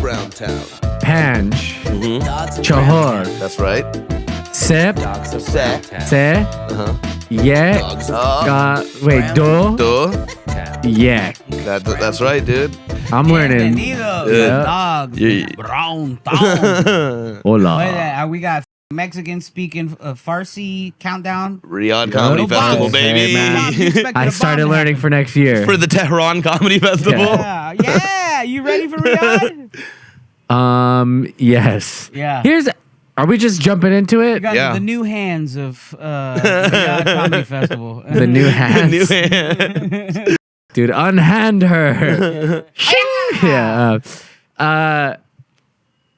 Browntown. Panch. Chahor. That's right. Sep. Se. Se. Yeah. Wait. Do. Do. Yeah. That's right, dude. I'm learning. Dogs. Browntown. Hola. We got Mexican speaking Farsi countdown. Riyadh Comedy Festival, baby. Hey, I started learning for next year. For the Tehran Comedy Festival. Yeah. You ready for Riyadh? Yes. Yeah. Are we just jumping into it? You got the new hands of Riyadh Comedy Festival. The new hands. New hand. Dude, unhand her. Yeah.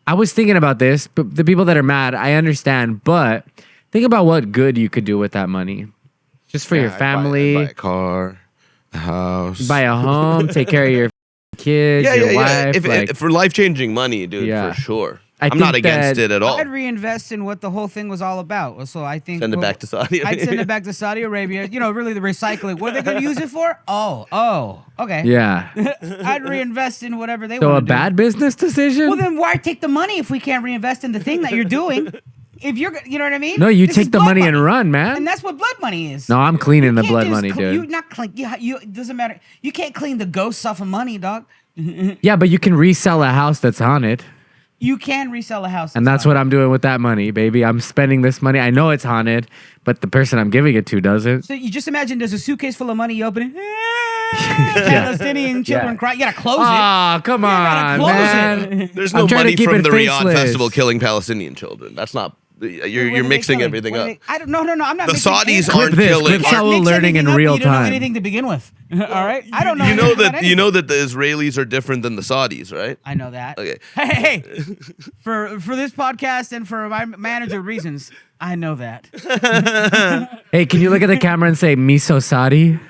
I was thinking about this, but the people that are mad, I understand, but think about what good you could do with that money. Just for your family. Buy a car, a house. Buy a home, take care of your kids, your wife. If for life-changing money, dude, for sure. I'm not against it at all. I'd reinvest in what the whole thing was all about. So I think send it back to Saudi Arabia. I'd send it back to Saudi Arabia. You know, really the recycling. What are they going to use it for? Oh, okay. Yeah. I'd reinvest in whatever they want. So a bad business decision? Well, then why take the money if we can't reinvest in the thing that you're doing? If you're, you know what I mean? No, you take the money and run, man. And that's what blood money is. No, I'm cleaning the blood money, dude. You not clean. It doesn't matter. You can't clean the ghosts off of money, dog. Yeah, but you can resell a house that's haunted. You can resell a house. And that's what I'm doing with that money, baby. I'm spending this money. I know it's haunted, but the person I'm giving it to doesn't. So you just imagine there's a suitcase full of money. You open it. Palestinian children cry. You gotta close it. Oh, come on, man. There's no money from the Riyadh Festival killing Palestinian children. That's not. You're mixing everything up. I don't. No. I'm not. The Saudis aren't killing. Clip Saul learning in real You don't know time. anything to begin with. All right. I don't know. You know that the Israelis are different than the Saudis, right? I know that. Okay. Hey. For this podcast and for my manager reasons, I know that. Hey, can you look at the camera and say miso Saudi?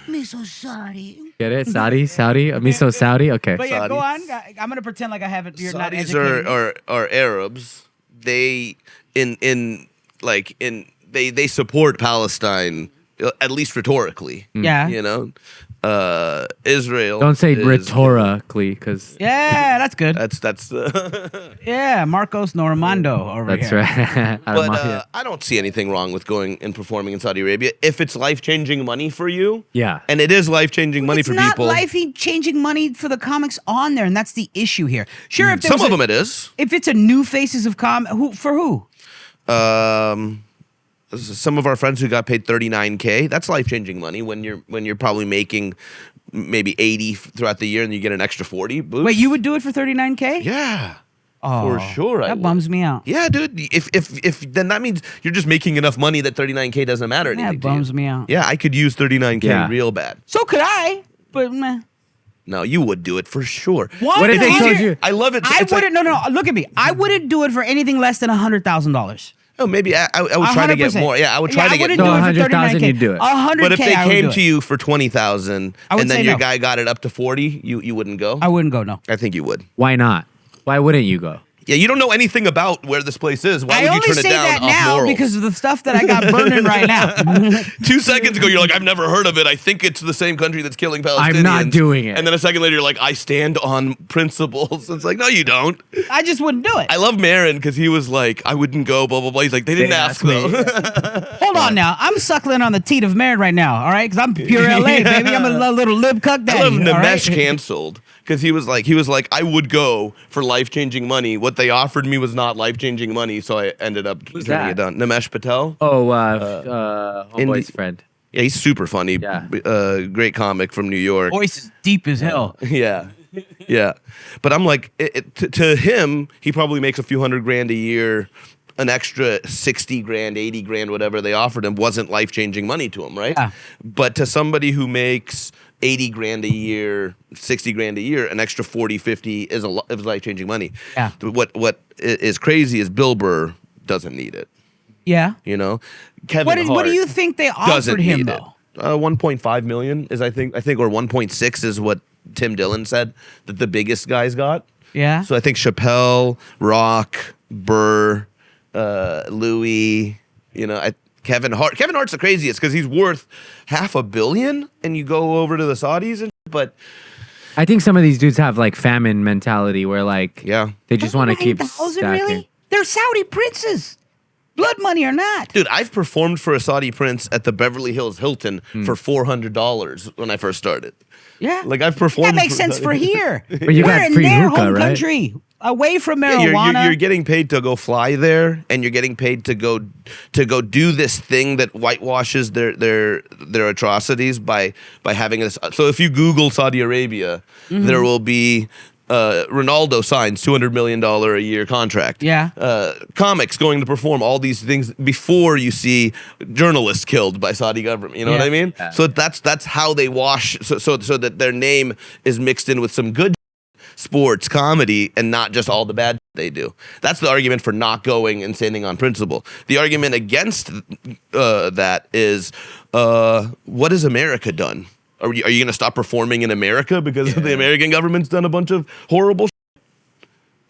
Miso Saudi. Get it? Saudi? Miso Saudi? Okay. But yeah, go on. I'm gonna pretend like I haven't. You're not educated. Saudis are Arabs. They they support Palestine, at least rhetorically. Yeah. You know, Israel. Don't say rhetorically, because that's good. That's yeah, Marcos Normando over that's here. Right. But I don't see anything wrong with going and performing in Saudi Arabia if it's life-changing money for you. Yeah, and it is life-changing money for people. It's not life-changing money for the comics on there, and that's the issue here. Sure, if some of them it is. If it's a new faces of who? Some of our friends who got paid $39K, that's life-changing money when you're probably making maybe 80 throughout the year and you get an extra 40. Boost. Wait, you would do it for $39K? Yeah. Oh, for sure. That bums me out. Yeah, dude. If then that means you're just making enough money that $39K doesn't matter anything. That bums me out. Yeah, I could use $39K real bad. So could I, but meh. No, you would do it for sure. What if they told you? I love it. I wouldn't. No. Look at me. I wouldn't do it for anything less than $100,000. Oh, maybe I would try to get more. Yeah, I would try to get more. more. 100,000, you'd do it. 100K. But if they came to you for 20,000 and then your guy got it up to 40, you wouldn't go. I wouldn't go. No. I think you would. Why not? Why wouldn't you go? Yeah, you don't know anything about where this place is. Why would you turn it down? I only say that now morals? because of the stuff that I got burning right now. 2 seconds ago, you're like, I've never heard of it. I think it's the same country that's killing Palestinians. I'm not doing it. And then a second later, you're like, I stand on principles. It's like, no, you don't. I just wouldn't do it. I love Marin because he was like, I wouldn't go, blah, blah, blah. He's like, they didn't ask though. Hold on now. I'm suckling on the teat of Marin right now, all right? Because I'm pure LA, baby. I'm a little lib cuck daddy. I love Namesh right? canceled. Because he was like, I would go for life-changing money. What they offered me was not life-changing money, so I ended up turning it down. Namesh Patel. Oh, homeboy's friend. Yeah, he's super funny. Yeah. Great comic from New York. Voice is deep as hell. Yeah. Yeah. But I'm like, to him, he probably makes a few $100,000 a year. An extra 60 grand, 80 grand, whatever they offered him wasn't life-changing money to him, right? Yeah. But to somebody who makes 80 grand a year, 60 grand a year, an extra 40, 50 is life-changing money. Yeah. What is crazy is Bill Burr doesn't need it. Yeah. You know? Kevin Hart what do you think they offered him, though? 1.5 million is I think, or 1.6 is what Tim Dillon said that the biggest guys got. Yeah. So I think Chappelle, Rock, Burr, Louis, Kevin Hart. Kevin Hart's the craziest because he's worth $500 million, and you go over to the Saudis, but I think some of these dudes have like famine mentality where like Yeah. they just want to keep 9,000, stacking. really? They're Saudi princes. Blood money or not. Dude, I've performed for a Saudi prince at the Beverly Hills Hilton for $400 when I first started. Yeah. Like I've performed. That makes sense for here. But you We're got in free their hookah, home right? country. Away from Yeah, marijuana. you're getting paid to go fly there, and you're getting paid to go do this thing that whitewashes their atrocities by having this. So if you Google Saudi Arabia, there will be Ronaldo signs $200 million a year contract. Yeah. Comics going to perform all these things before you see journalists killed by Saudi government. You know what I mean? So that's how they wash. So that their name is mixed in with some good sports, comedy, and not just all the bad they do. That's the argument for not going and standing on principle. The argument against that is, what has America done? Are you going to stop performing in America because the American government's done a bunch of horrible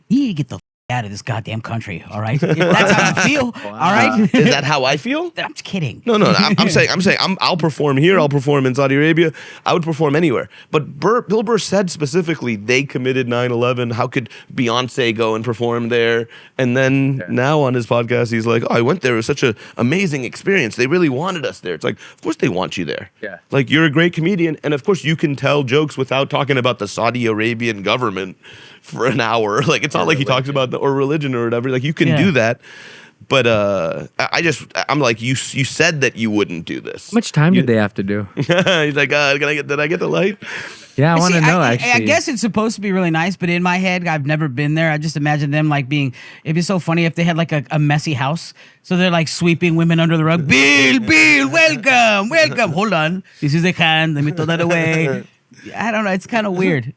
You need to get the out of this goddamn country, all right? If that's how you feel, all right? Is that how I feel? I'm just kidding. No. I'm saying I'll perform here. I'll perform in Saudi Arabia. I would perform anywhere. But Bill Burr said specifically they committed 9/11. How could Beyonce go and perform there? And then now on his podcast, he's like, "Oh, I went there. It was such an amazing experience. They really wanted us there." It's like, of course they want you there. Yeah. Like you're a great comedian, and of course you can tell jokes without talking about the Saudi Arabian government for an hour. Like it's not like he talks about or religion or whatever. Like you can do that. But I'm like, you said that you wouldn't do this. How much time did they have to do? He's like, did I get the light? Yeah, I want to See, know I actually. guess it's supposed to be really nice, but in my head, I've never been there. I just imagine them like being, it'd be so funny if they had like a messy house. So they're like sweeping women under the rug. Bill, welcome. Hold on. This is the can. Let me throw that away. I don't know. It's kind of weird.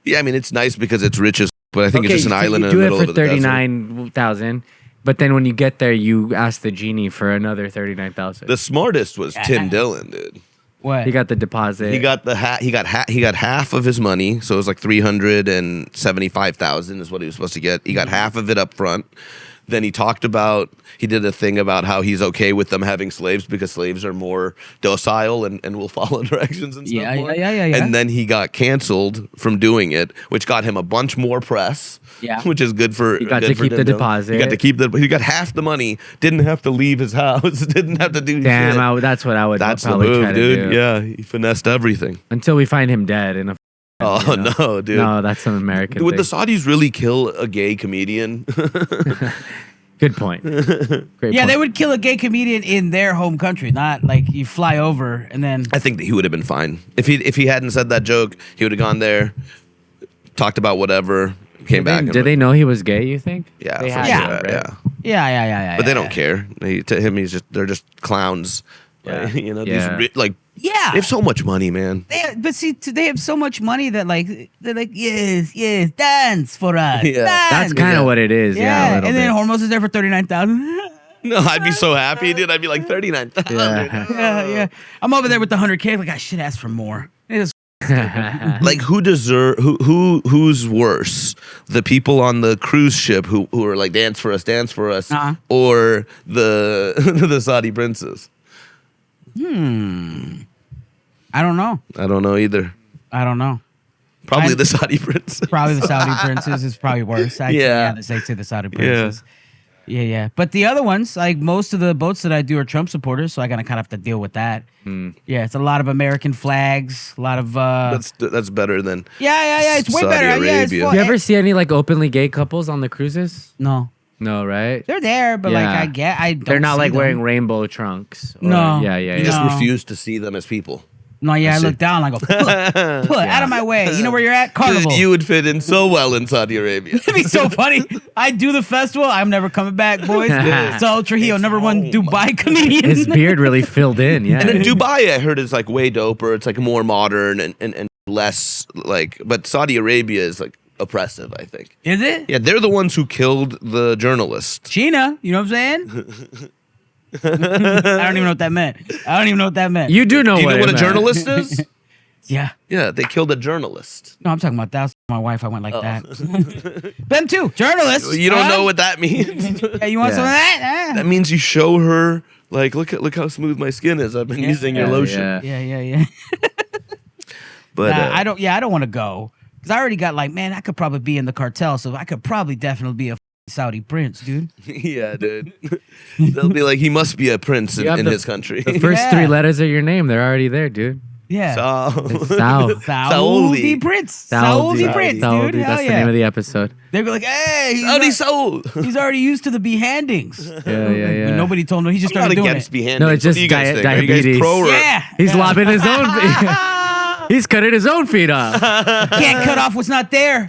Yeah, I mean, it's nice because it's rich as, but I think it's just an so island you in the do middle it of for the desert. 39,000, but then when you get there, you ask the genie for another 39,000. The smartest was Tim Dillon, dude. What? He got the deposit. He got he got half of his money, so it was like 375,000 is what he was supposed to get. He got half of it up front. Then he did a thing about how he's okay with them having slaves because slaves are more docile and will follow directions and stuff. Yeah. And then he got canceled from doing it, which got him a bunch more press. Yeah. Which is good for. He got good to for keep the Tim Dillon. deposit. He got to keep he got half the money. Didn't have to leave his house. Didn't have to do. Damn, shit. that's what I would. That's the probably try move, to dude. do. Yeah, he finessed everything. Until we find him dead in a. Oh you know? no, dude. No, that's an American. Would the thing. Saudis really kill a gay comedian? Good point. Great Yeah, point. they would kill a gay comedian in their home country, not like you fly over and then. I think that he would have been fine if he hadn't said that joke. He would have gone there, talked about whatever, came back. and- Did they know he was gay? You think? Yeah, They for had sure. to, right? Yeah. But they don't care. To him, they're just clowns. Yeah. Like, you know, Yeah. these Yeah. they have so much money, man. But see, they have so much money that like they're like, yes, dance for us. Yeah. Dance. That's kind of what it is. Yeah, a little and then bit. Hormoz is there for 39,000. No, I'd be so happy, dude. I'd be like 39,000. Yeah. Yeah. I'm over there with the 100K. Like I should ask for more. It is Like who's worse? The people on the cruise ship who are like dance for us, Uh-huh. or the Saudi princes? I don't know. I don't know either. I don't know. Probably the Saudi princes. Probably the Saudi princes is probably worse. Actually, Yeah. they say the Saudi princes. Yeah. But the other ones, like most of the boats that I do are Trump supporters, so I gotta kind of have to deal with that. Yeah, it's a lot of American flags, a lot of That's better than yeah, it's way Saudi better. Yeah, it's Arabia. fun. You ever see any like openly gay couples on the cruises? No, No, right? they're there, but like Yeah. I don't. They're not see like them. wearing rainbow trunks. Or, No. Yeah. You just No. refuse to see them as people. No, yeah, I see. look down. I go, put out of my way. You know where you're at? Carnival. You would fit in so well in Saudi Arabia. It'd be so funny. I do the festival. I'm never coming back, boys. Saul Trujillo, number one home. Dubai comedian. His beard really filled in. Yeah. And in Dubai, I heard it's like way doper. It's like more modern and less like. But Saudi Arabia is like oppressive, I think. Is it? Yeah, they're the ones who killed the journalist. China, you know what I'm saying? I don't even know what that meant. You do know Do you know what a it meant. journalist is? Yeah. Yeah, they killed a journalist. No, I'm talking about that. Was my wife. I went like that. Them too. Journalists. You don't huh? know what that means. Yeah, you want some of that? That means you show her like, look how smooth my skin is. I've been using your Yeah, lotion. yeah. Yeah. But I don't. Yeah, I don't want to go because I already got like, man, I could probably be in the cartel, so I could probably definitely be a Saudi prince, dude. yeah, dude. They'll be like, he must be a prince in his country. The first Yeah. 3 letters of your name, they're already there, dude. Yeah. It's Saul. Saudi prince. Saudi prince, Saudi, dude. Hell that's the yeah. name of the episode. They're like, hey, Saudi Saul. he's already used to the behandings. Yeah. But nobody told him. He just I'm not started doing against it. behanding. No, it's What just do you guys think? Are you diabetes. guys pro or Yeah. He's lobbing his own. He's cutting his own feet off. Can't cut off what's not there.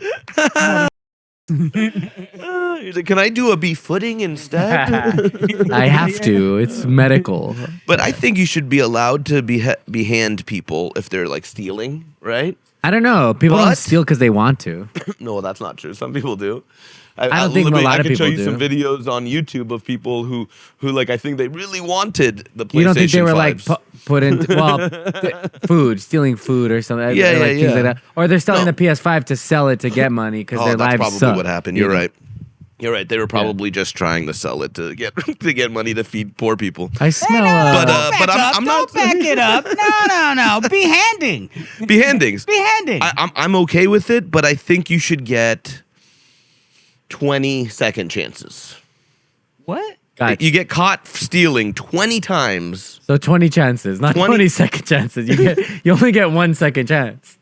He's like, can I do a befooting instead? I have to. It's medical. But I think you should be allowed to behand people if they're like stealing, right? I don't know. People don't But- steal because they want to. No, that's not true. Some people do. I don't think a lot of I can show people you some do. videos on YouTube of people who like I think they really wanted the PlayStation. You don't think they were like 5s. put into food, stealing food or something? Yeah, or like yeah, things like yeah. that. Or they're selling No. the PS5 to sell it to get money because Oh, their that's lives probably suck. what happened. you You're know? right. You're right. They were probably just trying to sell it to get money to feed poor people. I smell. But, Don't back I'm don't not- back it up. No. Behanding. Behandings. Behanding. I'm okay with it, but I think you should get 20-second chances. What? Gotcha. You get caught stealing 20 times. So 20 chances, not 20 20-second chances. You only get 1 second chance.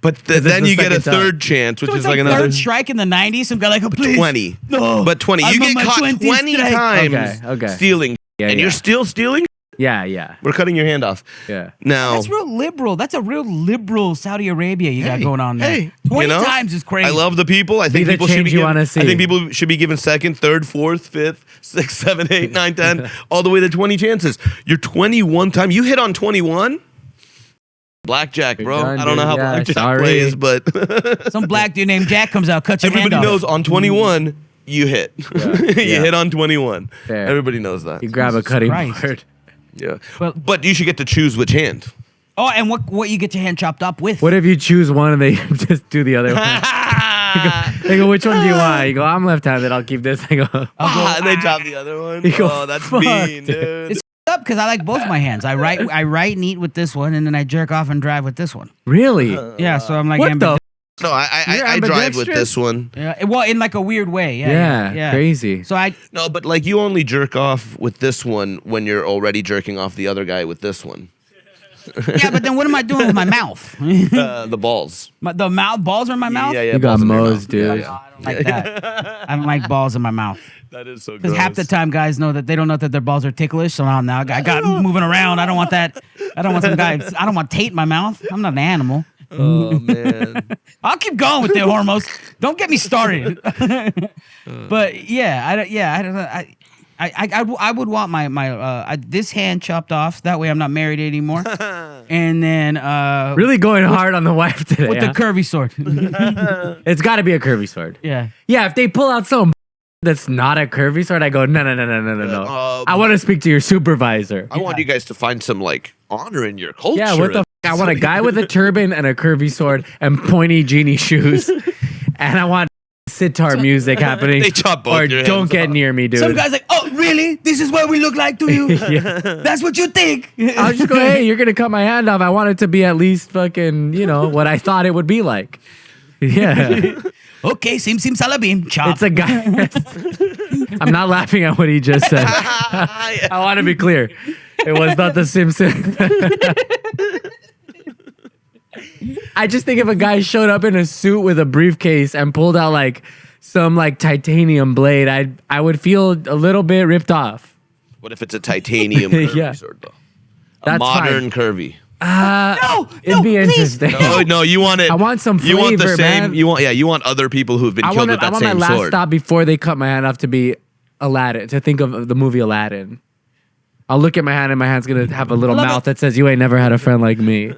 But this then the you get a second time. third chance, which So is it's like like another third strike in the 90s. Some guy like, oh, please. 20. No. But 20. I'm You on get my caught 20th 20 strike. times Okay. stealing, Yeah, and yeah. you're still stealing? Yeah. We're cutting your hand off. Yeah. Now, That's real liberal. That's a real liberal Saudi Arabia you got going on there. hey, 20 you know, times is crazy. I love the people. I think the people should change be you given, wanna see. I think people should be given second, third, fourth, fifth, sixth, seventh, eighth, ninth, 10, all the way to 20 chances. You're 21 time. You hit on 21. Blackjack, bro. done, I don't know dude. how Yeah, blackjack sorry. plays, but Some black dude named Jack comes out, cuts your everybody hand off. knows on 21 you hit. you yeah. hit on 21. Fair. Everybody knows that. You grab a Jesus cutting Christ. board. Yeah. Well- But you should get to choose which hand. Oh, and what you get your hand chopped up with? What if you choose one and they just do the other one? They go, which one do you want? You go, I'm left-handed. I'll keep this. I go, And they chop the other one. You go, Oh, that's "Fuck, mean, dude." dude. It's up because I like both my hands. I write and eat with this one, and then I jerk off and drive with this one. really? Yeah, so I'm like, What the? No, I You're drive with ambidextrous? this one. yeah, well, in like a weird way. Yeah, Crazy. So I No, but like you only jerk off with this one when you're already jerking off the other guy with this one. but then what am I doing with my mouth? The balls. The mouth balls are in my mouth. Yeah, yeah. You got balls in your Mo's, mouth. dude. I don't like that. I don't like balls in my mouth. That is so Because gross. half the time guys know that they don't know that their balls are ticklish. So now I got moving around. I don't want that. I don't want some guy. I don't want Tate in my mouth. I'm not an animal. Oh man. I'll keep going with the Hormoz. Don't get me started. But yeah, I don't know. I would want my this hand chopped off. That way I'm not married anymore. And then Really going hard on the wife today. with the huh? curvy sword. It's got to be a curvy sword. Yeah. Yeah, if they pull out some that's not a curvy sword, I go, no. I want to speak to your supervisor. I want you guys to find some like honor in your culture. Yeah, what the I want a guy with a turban and a curvy sword and pointy genie shoes. And I want sitar music happening. They chop both Or your don't hands get off. near me, dude. Some guy's like, oh, really? This is what we look like to you? Yeah. That's what you think? I'll just go, hey, you're going to cut my hand off. I want it to be at least fucking, what I thought it would be like. Yeah. Okay, sim salabim. Chop. It's a guy. I'm not laughing at what he just said. I want to be clear. It was not the Simpson. I just think if a guy showed up in a suit with a briefcase and pulled out like some like titanium blade, I would feel a little bit ripped off. What if it's a titanium curvy Yeah. sword though? That's A modern fine. curvy. no, It'd be please. interesting. No, you want it. I want some You want the flavor, same. man. You want other people who've been I killed want, with I that want my same last sword. stop before they cut my hand off to be Aladdin, to think of the movie Aladdin. I'll look at my hand and my hand's going to have a little love mouth it. that says, you ain't never had a friend like me.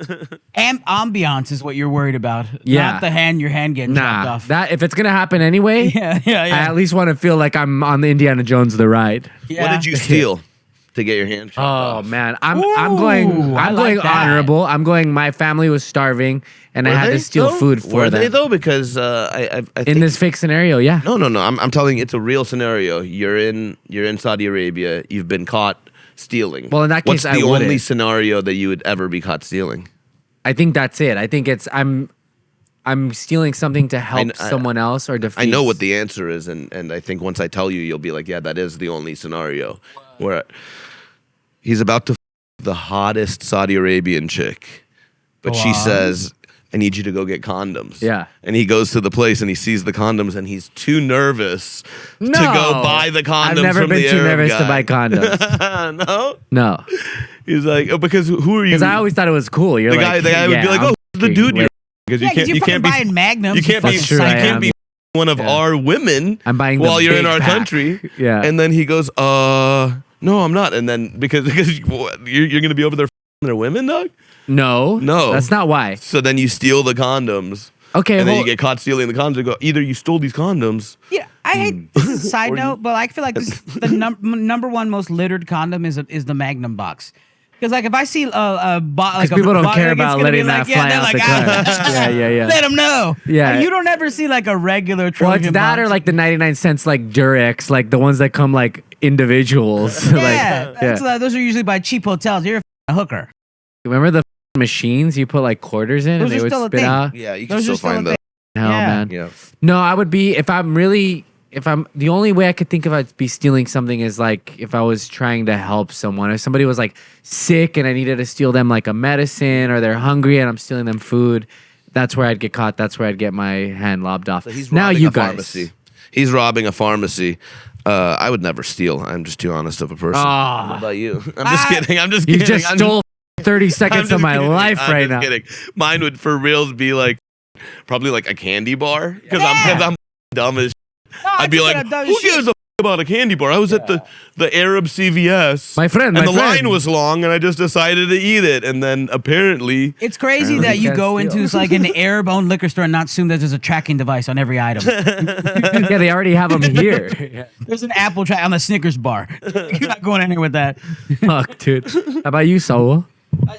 Ambiance is what you're worried about. Yeah. Not your hand getting chopped Nah, off. that if it's going to happen anyway, yeah. I at least want to feel like I'm on the Indiana Jones the ride. Yeah. What did you steal to get your hand chopped Oh off? man, I'm Ooh, going I like that. honorable. I'm going. My family was starving, and I had to steal food for Were they them. though? Because I think In this fake scenario, yeah. No. I'm telling you, it's a real scenario. You're in Saudi Arabia. You've been caught stealing. Well, in that what's case, I the only wouldn't. scenario that you would ever be caught stealing? I think that's it. I think it's I'm stealing something to help someone else or defeat. I know what the answer is, and I think once I tell you, you'll be like, yeah, that is the only scenario where he's about to the hottest Saudi Arabian chick, but she says, I need you to go get condoms. Yeah. And he goes to the place and he sees the condoms and he's too nervous to go buy the condoms. I've never from been the too Arab nervous guy. to buy condoms. No? No. He's like, oh, because who are you? Because I always thought it was cool. You're the like, guy would be like, oh, who's the dude you're because you're fucking buying Magnums. You can't be That's true, I am. one of our women I'm buying while the you're in big our pack. country. Yeah. And then he goes, no, I'm not. And then because you're going to be over there f***ing their women, dog? No. That's not why. So then you steal the condoms. Okay. And then you get caught stealing the condoms. You go, either you stole these condoms. Yeah, I hate this is a side note, but I feel like the number one most littered condom is the Magnum box. Because like if I see a like people don't care like, about letting that fly out the car. Yeah. Let them know. Yeah. Like, you don't ever see like a regular Trojan Well, it's that box. or like the 99 cents like Durex, like the ones that come like individuals. Those are usually by cheap hotels. You're a hooker. Remember the machines you put like quarters in Those and they are would still a spit thing. out? Yeah, you can Those are still find a them. thing. Hell, Yeah. man. Yeah. No, I would be if I'm the only way I could think of I'd be stealing something is like if I was trying to help someone. If somebody was like sick and I needed to steal them like a medicine or they're hungry and I'm stealing them food, that's where I'd get caught. That's where I'd get my hand lobbed off. So he's now robbing you a guys. pharmacy. He's robbing a pharmacy. I would never steal. I'm just too honest of a person. Ah. What about you? I'm just kidding. I'm just You kidding. just I'm stole 30 seconds I'm of just my kidding. life I'm right just now. Kidding. Mine would for reals be like probably like a candy bar because I'm dumb as. I'd be like, who gives a about a candy bar? I was at the Arab CVS, My friend, and my the friend. line was long, and I just decided to eat it, and then apparently. It's crazy that you go into like an Arab-owned liquor store and not assume that there's a tracking device on every item. Yeah, they already have them here. There's an Apple track on the Snickers bar. You're not going anywhere with that. Fuck, dude. How about you, Saul?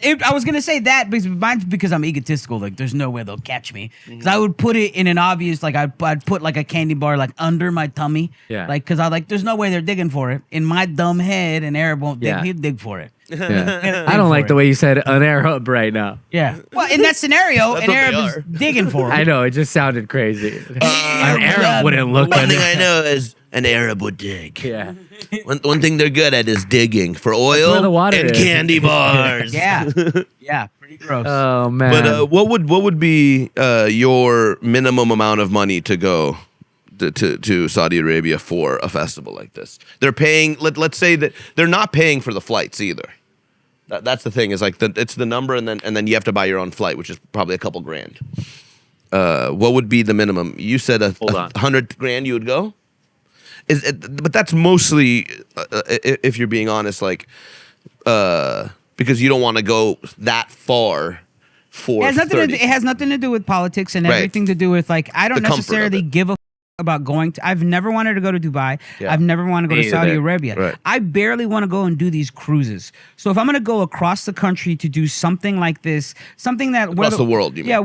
I was gonna say that because mine's because I'm egotistical. Like, there's no way they'll catch me. Because I would put it in an obvious, like I'd put like a candy bar like under my tummy. Yeah. Like, because I like, there's no way they're digging for it. In my dumb head, an Arab won't dig. Yeah. He'd dig for it. Yeah. I don't like the way you said an Arab right now. Yeah. Well, in that scenario, an what they Arab are. is digging for it. I know, it just sounded crazy. An Arab wouldn't look One at thing it. I know is an Arab would dig. Yeah. One thing they're good at is digging for where oil the water and is. candy bars. Yeah. Yeah. Pretty gross. Oh, man. But what would be your minimum amount of money to go to Saudi Arabia for a festival like this? They're paying. Let's say that they're not paying for the flights either. That's the thing is like it's the number and then you have to buy your own flight, which is probably a couple grand. What would be the minimum? You said a 100 grand you would go. But that's mostly, if you're being honest, like because you don't want to go that far for. It has nothing 30. to do, it has nothing to do with politics and Right. everything to do with like I don't The comfort of necessarily it. give a about going to. I've never wanted to go to Dubai. Yeah. I've never wanted to go Me to Saudi either. Arabia. Right. I barely want to go and do these cruises. So if I'm going to go across the country to do something like this, something that Across the world, you mean? yeah,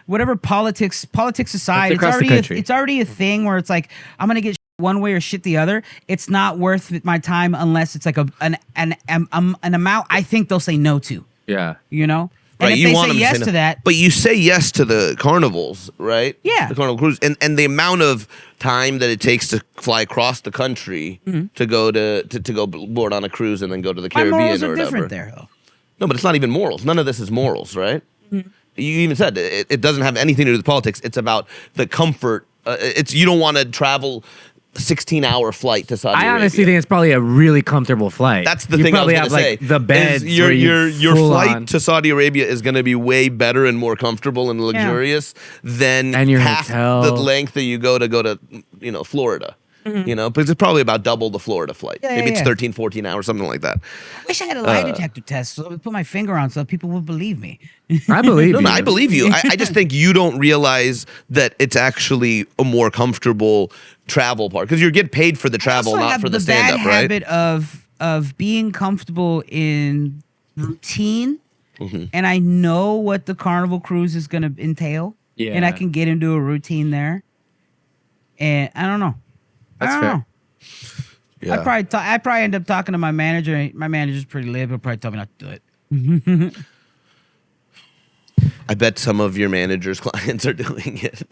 whatever politics aside, across the country. it's already a thing where it's like I'm going to get one way or shit the other. It's not worth my time unless it's like an amount I think they'll say no to. yeah. You know. And Right, if you they want say them yes say no. to that, But you say yes to the carnivals, right? Yeah. The carnival cruise, and the amount of time that it takes to fly across the country to go to go board on a cruise and then go to the my Caribbean morals or are whatever. different there, though. No, but it's not even morals. None of this is morals, right? You even said it doesn't have anything to do with politics. It's about the comfort. It's you don't want to travel 16-hour flight to Saudi Arabia. I honestly think it's probably a really comfortable flight. That's the you thing I was probably going have to say. like the beds. Is your where you your full flight on. to Saudi Arabia is going to be way better and more comfortable and luxurious than And your half hotel. the length that you go to Florida. You know, because it's probably about double the Florida flight. Yeah, Maybe yeah, it's yeah. 13, 14 hours, something like that. Wish I had a lie detector test so I would put my finger on so people would believe me. I believe you. No, I believe you. I just think you don't realize that it's actually a more comfortable travel part because you get paid for the travel, also not have for the bad stand-up, right? habit of being comfortable in routine, and I know what the Carnival cruise is going to entail, and I Yeah. can get into a routine there, and I don't know. That's I don't fair. know. Yeah. I probably end up talking to my manager. My manager's pretty lib. He'll probably tell me not to do it. I bet some of your manager's clients are doing it.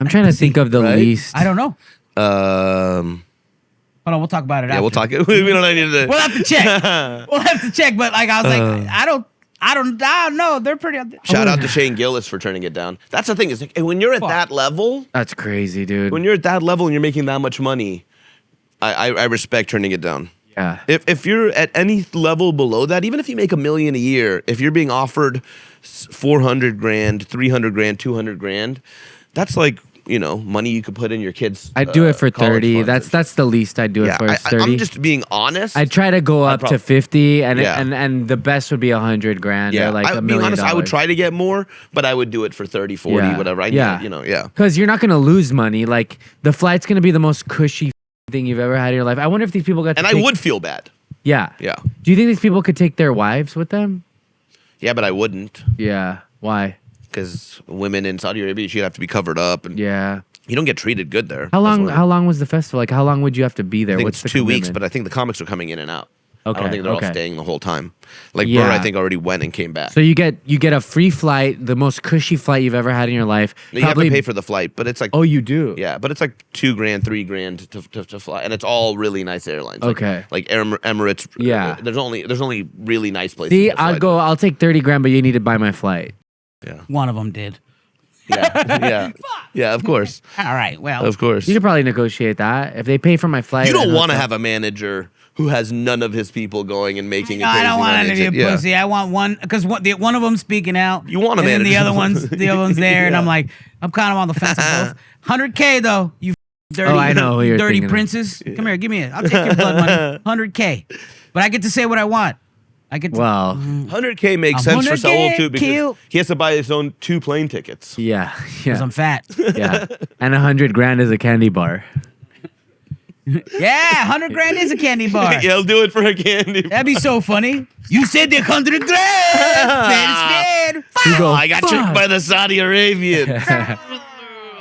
I'm trying to think of the Right? least. I don't know. Hold on, we'll talk about it. Yeah, after. we'll talk. We don't need to. We'll have to check. We'll have to check. But like, I was like, I don't know. They're pretty. Shout out to Shane Gillis for turning it down. That's the thing is, like, when you're at that level, That's crazy, dude. when you're at that level and you're making that much money, I respect turning it down. Yeah. If you're at any level below that, even if you make $1 million a year, if you're being offered 400 grand, 300 grand, 200 grand, that's like, money you could put in your kids. I'd do it for college 30. funds. That's the least I'd do it for. Is 30. I'm just being honest. I'd try to go up to 50, and Yeah. and the best would be 100 grand or like I'm $1 being million. honest. I would try to get more, but I would do it for 30, 40, whatever. Yeah. Because you're not gonna lose money. Like the flight's gonna be the most cushy thing you've ever had in your life. I wonder if these people got. And I would feel bad. Yeah. Yeah. Do you think these people could take their wives with them? Yeah, but I wouldn't, Yeah. Why? because women in Saudi Arabia, she'd have to be covered up, and Yeah. you don't get treated good there. How That's long? what- How long was the festival? Like, how long would you have to be there? I think What's it's the 2 weeks, commitment? but I think the comics are coming in and out. I Okay, don't think they're okay. all staying the whole time. Like Yeah. Burr, I think already went and came back. So you get a free flight, the most cushy flight you've ever had in your life. You have to pay for the flight, but it's like Oh, you do. yeah, but it's like $2 grand, $3 grand to fly, and it's all really nice airlines. Okay. like Emirates. Yeah. there's only really nice places. See, to fly I'll take 30 grand, but you need to buy my flight. to. One of them did. Yeah, of course, All right. Well, of course. You could probably negotiate that if they pay for my flight. You don't and want to hotel. have a manager who has none of his people going and making. no, a I crazy don't want money. any to be a pussy. I want one because one of them speaking out. You want a and then the manager. other one's there, and Yeah. I'm like, I'm kind of on the fence. Of both. 100K though, you dirty, Oh, I know who you're dirty thinking of. princess. Come here, give me it. I'll take your blood money. 100K, but I get to say what I want. I get to. Well, 100K makes sense for 100K Saul too because kill. he has to buy his own 2 plane tickets. yeah, Because I'm fat. yeah, and 100 grand is a candy bar. Yeah, 100 grand is a candy bar. Yeah, he'll do it for a candy. That'd be so funny. You said the 100 grand. Fair is fair. You go, I got "Fuck." tricked by the Saudi Arabians.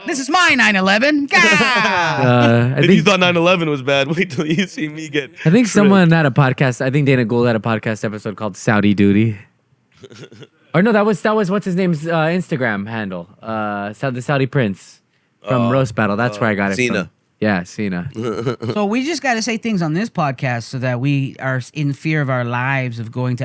This is my 911. God. I If you think thought 9/11 was bad, wait till you see me get. I think tricked. someone had a podcast. I think Dana Gould had a podcast episode called Saudi Duty. Or no, that was what's his name's Instagram handle. The Saudi Prince from Roast Battle. That's where I got it Cena. from. Yeah, Cena. So we just got to say things on this podcast so that we are in fear of our lives of going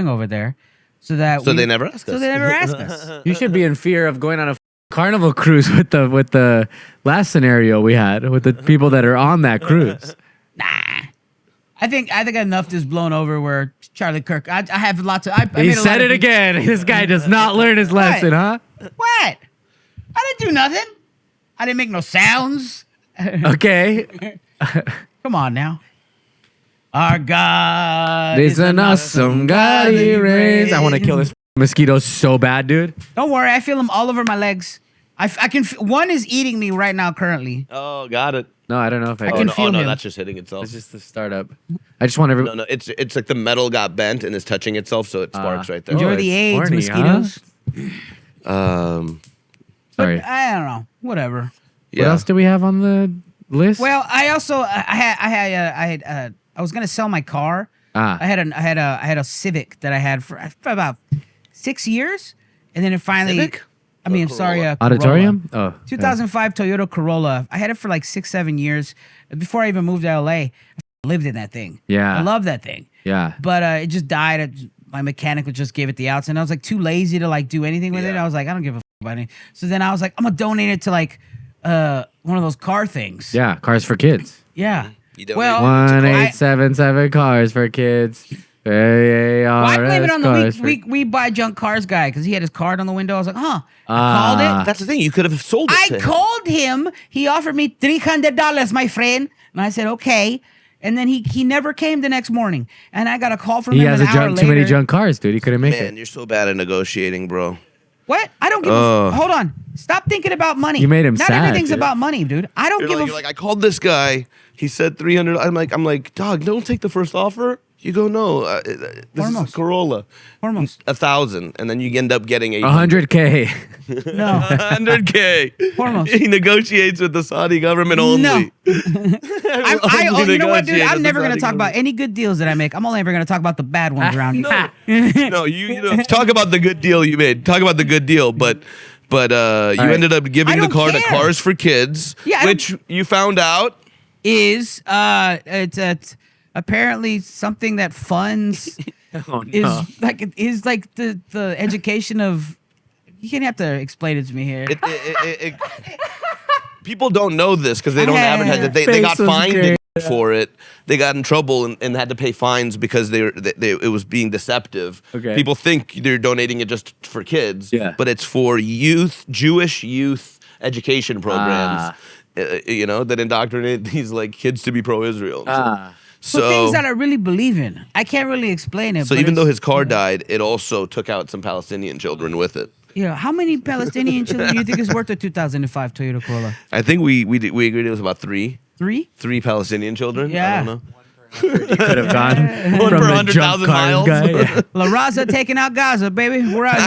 over there, so that So they never ask So us. they never ask us. You should be in fear of going on a carnival cruise with the last scenario we had with the people that are on that cruise. Nah. I think enough is blown over where Charlie Kirk. I have lots of. I He made a lot said of it again. This guy does not learn his lesson, huh? What? I didn't do nothing. I didn't make no sounds. Okay. Come on now. Our God There's an awesome God he reigns. I want to kill this mosquito so bad, dude. Don't worry, I feel them all over my legs. I can. One is eating me right now currently. Oh, got it. No, I don't know if I I can. can no, feel him. that's just hitting itself. It's just the startup. I just want everyone. No, it's like the metal got bent and is touching itself, so it sparks right there. Enjoy Oh, the it's AIDS, horny, mosquitoes. Sorry. I don't know. Whatever. What else do we have on the list? Well, I also I was gonna sell my car. Ah. I had a Civic that I had for about 6 years, and then it finally. Civic? I mean, Or sorry, Corolla? Auditorium? Oh. 2005 Toyota Corolla. I had it for like 6-7 years before I even moved to LA. I lived in that thing. Yeah. I love that thing. Yeah. But it just died. My mechanic just gave it the outs, and I was like too lazy to like do anything with it. Yeah. I was like, I don't give a about it. So then I was like, I'm gonna donate it to like one of those car things. Yeah. Cars for kids. Yeah. You donate Well, it to 1877 cars for kids. Why blame it on cars the we buy junk cars guy because he had his card on the window. I was like, huh. I called it. That's the thing. You could have sold it. to I him. called him. He offered me $300, my friend, and I said okay. And then he never came the next morning, and I got a call from He him has an a hour junk, too many later. junk cars, dude. He couldn't make Man, it. you're so bad at negotiating, bro. What? I don't give a hold on. Stop thinking about money. You made him Not sad, everything's dude. about money, dude. I don't give a You're like, I called this guy. He said 300. I'm like, dog, don't take the first offer. You go, no, this is Hormoz. a Corolla. Hormoz. 1,000, and then you end up getting 100K. No. 100K. Hormoz. He negotiates with the Saudi government only. No. You know what, dude? I'm never going to talk about about any good deals that I make. I'm only ever going to talk about the bad ones around here. No, you know, talk about the good deal you made. Talk about the good deal, but you ended up giving the car to Cars for Kids, which you found out is it's apparently something that funds is like the education of. You're gonna have to explain it to me here. People don't know this because they don't advertise it. They got fined for it. They got in trouble and had to pay fines because it was being deceptive. Okay. People think they're donating it just for kids, but it's for Jewish youth education programs. That indoctrinate these like kids to be pro-Israel. So things that I really believe in. I can't really explain it. So even though his car died, it also took out some Palestinian children with it. Yeah, how many Palestinian children do you think is worth a 2005 Toyota Corolla? I think we agreed it was about 3. 3? 3 Palestinian children. Yeah. I don't know. You could have gone One from per the 100,000 miles. La Raza taking out Gaza, baby. We're out here.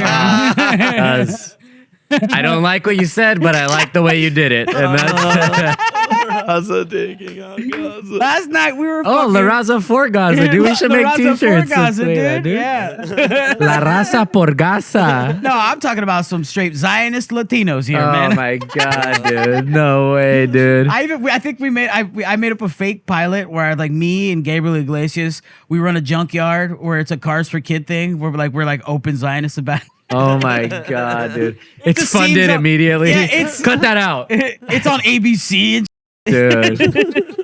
I don't like what you said, but I like the way you did it. And that's Raza taking out Gaza. Last night we were La Raza for Gaza, dude. We should make Raza t-shirts. for Gaza, that say that, dude. Yeah. La Raza por Gaza. No, I'm talking about some straight Zionist Latinos here, man. Oh my god, dude! No way, dude. I think I made up a fake pilot where like me and Gabriel Iglesias we run a junkyard where it's a Cars for Kid thing. We're like open Zionists about it. Oh my god, dude! It's The funded scenes on- immediately. Yeah, Cut that out, It's on ABC and dude.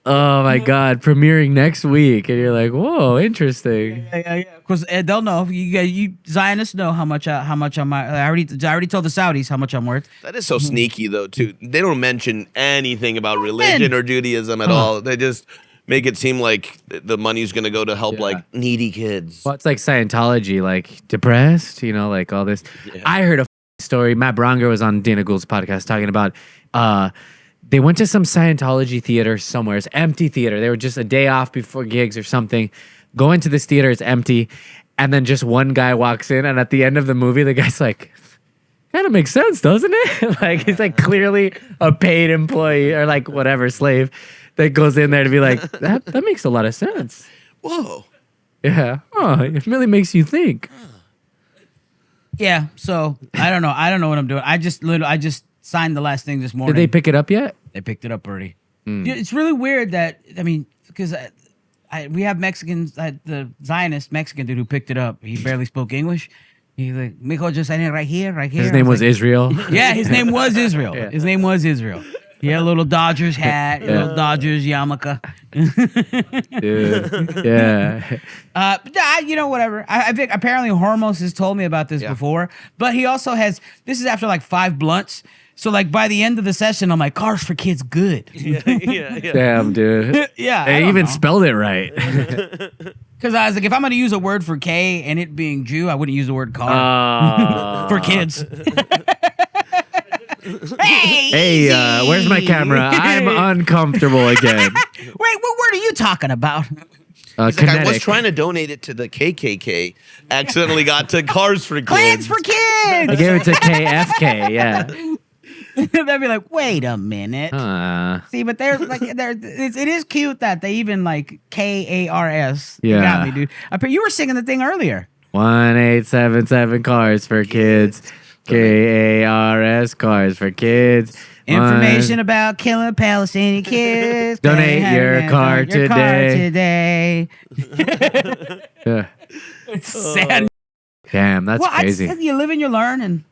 Oh my god, premiering next week, and you're like, whoa, interesting. yeah. Because they'll know. You Zionists know how much I'm. I already told the Saudis how much I'm worth. That is so sneaky, though, too. They don't mention anything about religion or Judaism at all. They just make it seem like the money's going to go to help, like, needy kids. Well, it's like Scientology, like depressed, like all this. Yeah. I heard a story. Matt Bronger was on Dana Gould's podcast talking about they went to some Scientology theater somewhere. It's empty theater. They were just a day off before gigs or something. Go into this theater, it's empty. And then just one guy walks in, and at the end of the movie, the guy's like, kind of makes sense, doesn't it? Like, he's like clearly a paid employee or like whatever slave that goes in there to be like, that makes a lot of sense. Whoa. Yeah. Oh, it really makes you think. Yeah. So I don't know what I'm doing. I just signed the last thing this morning. Did they pick it up yet? They picked it up already. Yeah, it's really weird that because we have Mexicans, the Zionist Mexican dude who picked it up. He barely spoke English. He's like, "Mijo, just sign it right here." His name was Israel. Yeah, his name was Israel. Yeah. His name was Israel. He had a little Dodgers hat, little Dodgers yarmulke. Dude. Yeah. Whatever. I think apparently Hormoz has told me about this before, but he also has. This is after like 5 blunts. So like by the end of the session, I'm like, Cars for Kids, good. Yeah. Damn, dude. Yeah. They even spelled it right. Because I was like, if I'm going to use a word for K and it being Jew, I wouldn't use the word car for kids. Hey, where's my camera? I'm uncomfortable again. Wait, what word are you talking about? He's like, I was trying to donate it to the KKK. Accidentally got to Cars for Kids. Plans for Kids! I gave it to KFK, yeah. They'd be like, wait a minute. See, but it is cute that they even like KARS. Yeah. You got me, dude. You were singing the thing earlier. 1877 Cars for Kids. KARS Cars for Kids. Information about killing Palestinian kids. Donate your car today. Yeah. It's sad. Damn, that's crazy. You live and you learn, and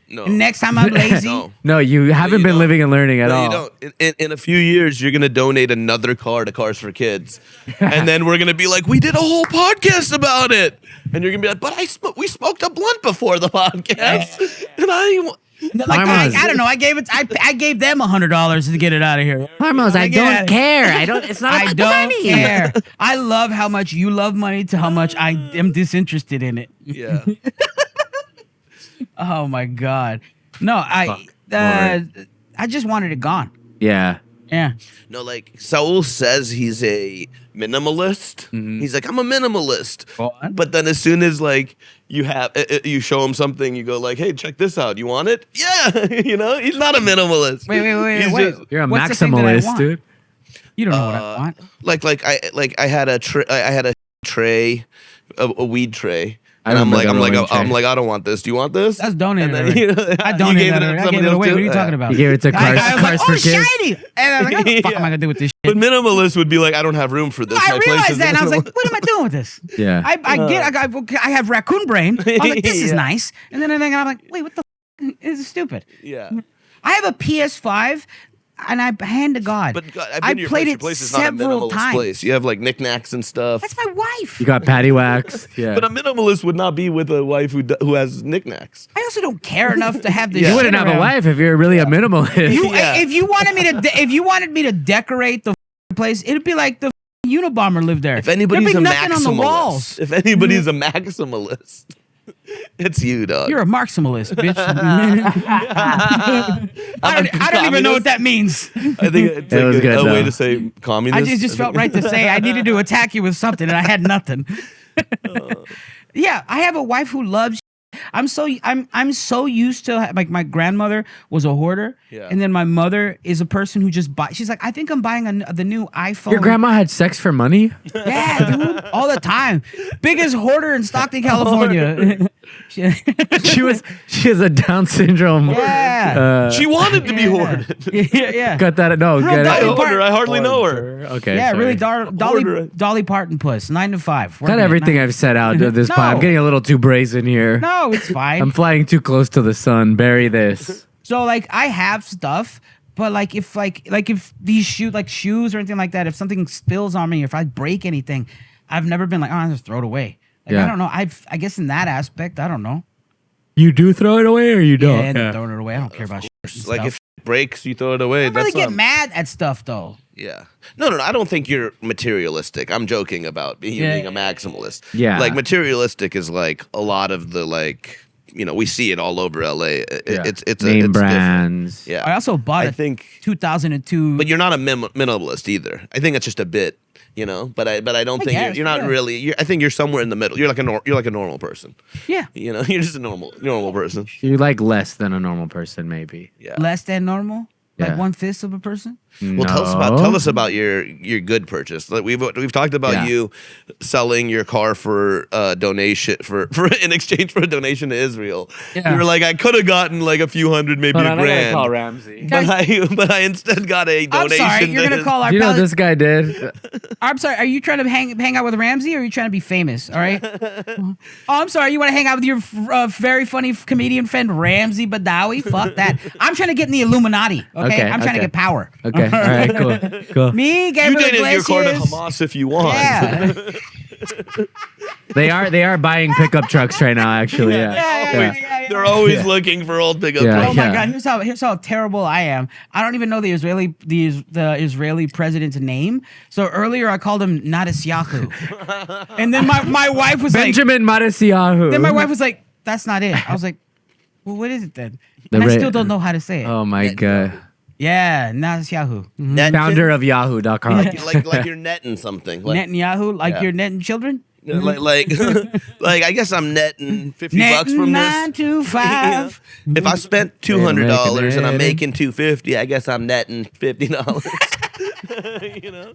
No. next time I'm lazy. No, you haven't been living and learning at all. You don't. In a few years, you're going to donate another car to Cars for Kids. And then we're going to be like, we did a whole podcast about it. And you're going to be like, but we smoked a blunt before the podcast. And I don't know. I gave them $100 to get it out of here. Hormoz, I don't care. It's not about the money. Care. I love how much you love money to how much I am disinterested in it. Yeah. Oh my God. No, I just wanted it gone. Yeah. Yeah. No, like Saul says he's a minimalist. He's like, I'm a minimalist. What? But then as soon as like you show him something, you go like, hey, check this out. You want it? Yeah. He's not a minimalist. Wait. He's wait. just- You're a What's the thing that I maximalist, want? dude. You don't know what I want. I had a tray, a weed tray. I And I'm like, remember the weed tray. I don't want this. Do you want this? That's donated. And then, already. I you donated gave that. to already. I somebody gave it else away. too? What are you talking about? You gave it to I was Cars like, for oh, Kids. shiny! And I was like, what the fuck am I gonna do with this shit? But minimalist would be like, I don't have room for this. I My place realized is that, and I was like, what am I doing with this? Yeah. I have raccoon brain. I was like, this is Yeah. nice. And then I'm like, wait, what the f***? This is stupid. yeah. I have a PS5, and I hand to God. But God, I've I been to your played place. Your it place is not a several minimalist times. place. You have like knickknacks and stuff. That's my wife. You got patty wax. Yeah. But a minimalist would not be with a wife who has knickknacks. I also don't care enough to have this. Yeah. you shit wouldn't have a around. wife if you're really a minimalist. Yeah. If you wanted me to decorate the place, it'd be like the Unabomber lived there. If anybody's There'd a be nothing on the walls. maximalist, if anybody's a maximalist, it's you, dog. You're a maximalist, bitch. I'm I don't even know what that means. I think it's It like was a good, way though. to say I communist. just felt right to say I needed to attack you with something, and I had nothing. Yeah, I have a wife who loves. I'm so used to like my grandmother was a hoarder, Yeah. and then my mother is a person who just buys. She's like, I think I'm buying the new iPhone. Your grandma had sex for money? Yeah, dude, all the time. Biggest hoarder in Stockton, California. She was a Down syndrome. Yeah. she wanted to be hoarded. yeah. Got that? No, Real get I it. Dolly hoard her. I hardly know her. Okay. Yeah, sorry. really, Hoarder. Dolly Parton puss, 9 to 5. Not everything I've set out of this No. pod. I'm getting a little too brazen here. No, it's fine. I'm flying too close to the sun. Bury this. So like I have stuff, but like if these shoes or anything like that, if something spills on me, if I break anything, I've never been like, oh, I'll just throw it away. Like, Yeah. I don't know. I guess in that aspect, I don't know. You do throw it away or you don't? Yeah, and throwing it away. I don't care about shit. and Like stuff. if it breaks, you throw it away. I don't really That's get mad at stuff though. Yeah. No. I don't think you're materialistic. I'm joking about you Yeah, being a yeah, maximalist. Yeah. Like materialistic is like a lot of the like we see it all over LA. It's Name it's brands. different. I Yeah. also bought I a think 2002. but you're not a minimalist either. I think it's just a bit, but I don't think guess, you're not yeah. really. I think you're somewhere in the middle. You're like a normal person. yeah, You're just a normal person. You like less than a normal person, maybe. Yeah. less than normal, like Yeah. 1/5 of a person. Well, tell us about your good purchase. Like we've talked about Yeah. you selling your car for donation for in exchange for a donation to Israel. Yeah. You were like, I could have gotten like a few hundred, maybe a grand, Ramsey. but I instead got a I'm donation. sorry, you're gonna call our. Do you know what pal- this guy did? I'm sorry. Are you trying to hang out with Ramsey, or are you trying to be famous? All right. Oh, I'm sorry. You want to hang out with your very funny comedian friend Ramsey Badawi? Fuck that. I'm trying to get in the Illuminati. Okay. Okay, I'm trying to okay. get power. Okay. All right. Cool. Cool. Me, You Gabriel dated your car to Iglesias. Hamas if you want. Yeah. They are buying pickup trucks right now. Actually. Yeah. They're always looking for old pickup Yeah. trucks. Oh my Yeah. God! Here's how terrible I am. I don't even know the Israeli president's name. So earlier I called him Netanyahu, and then my wife was Benjamin Matasiyahu. like, then my wife was like, that's not it. I was like, well, what is it then? The And I ra- still don't know how to say it. Oh my god. Yeah, Netanyahu. Net- Founder of Yahoo.com. like you're netting something. Like, Netanyahu, like Yeah. you're netting children. like I guess I'm netting $50 from Netting this. 9 to 5. If I spent $200 and I'm making making $250, I guess I'm netting $50.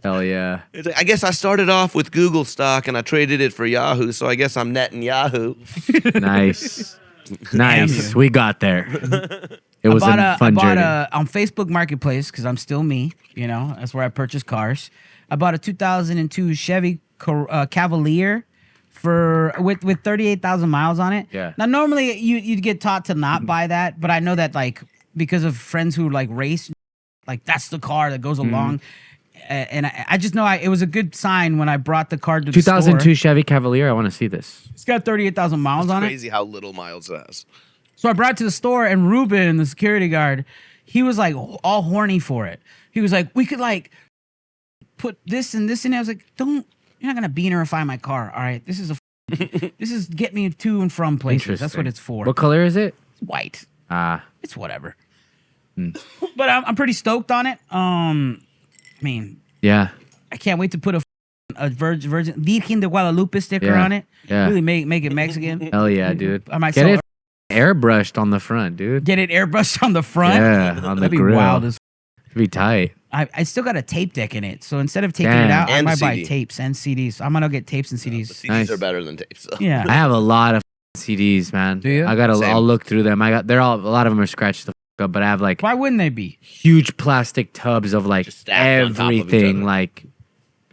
Hell yeah. It's like, I guess I started off with Google stock and I traded it for Yahoo, so I guess I'm netting Yahoo. Nice. Nice. We got there. It was a fun I bought journey. on Facebook Marketplace because I'm still me. You know, that's where I purchase cars. I bought a 2002 Chevy Cavalier with 38,000 miles on it. Yeah. Now normally you'd get taught to not buy that, but I know that like because of friends who like race, like that's the car that goes along. And I just know it was a good sign when I brought the car to the 2002 store. Chevy Cavalier. I want to see this. It's got 38,000 miles on it. Crazy how little miles it has. So I brought it to the store, and Ruben, the security guard, he was like all horny for it. He was like, we could like put this and this in there. I was like, you're not gonna beanerify my car. All right, this is get me to and from places. That's what it's for. What color is it? It's white. Ah. It's whatever. But I'm pretty stoked on it. I mean, Yeah. I can't wait to put a Virgin Virgen de Guadalupe sticker Yeah. on it. Yeah. Really make it Mexican. Hell yeah, dude. I might Get sell it airbrushed on the front, dude. Get it airbrushed on the front. Yeah, on the That'd be grill. wild as It'd be tight. I still got a tape deck in it. So instead of taking Damn. it out, I And might buy CD. tapes and CDs. I'm gonna get tapes and CDs. CDs Nice. are better than tapes. So. Yeah. I have a lot of CDs, man. Do you? I gotta. Same. I'll look through them. A lot of them are scratched the up, but I have like Why wouldn't they be? huge plastic tubs of like Just stacked on top of each everything, other. like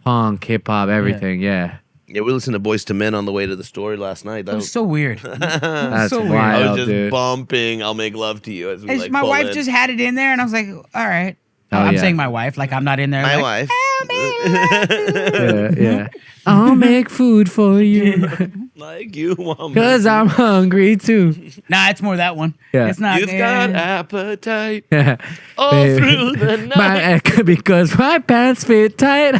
punk, hip hop, everything. Yeah. Yeah, we listened to Boys to Men on the way to the store last night. It was so weird. That's so weird. wild, I was just dude. bumping "I'll Make Love to You" as we like My pull wife in. just had it in there, and I was like, all right. Hell I'm yeah. saying my wife, like I'm not in there. my like, wife. Yeah. I'll make food for you Like you want me. because I'm hungry too. Nah, it's more that one. Yeah. It's not. You've got appetite Yeah. all Baby. through the night. Because my pants fit tight.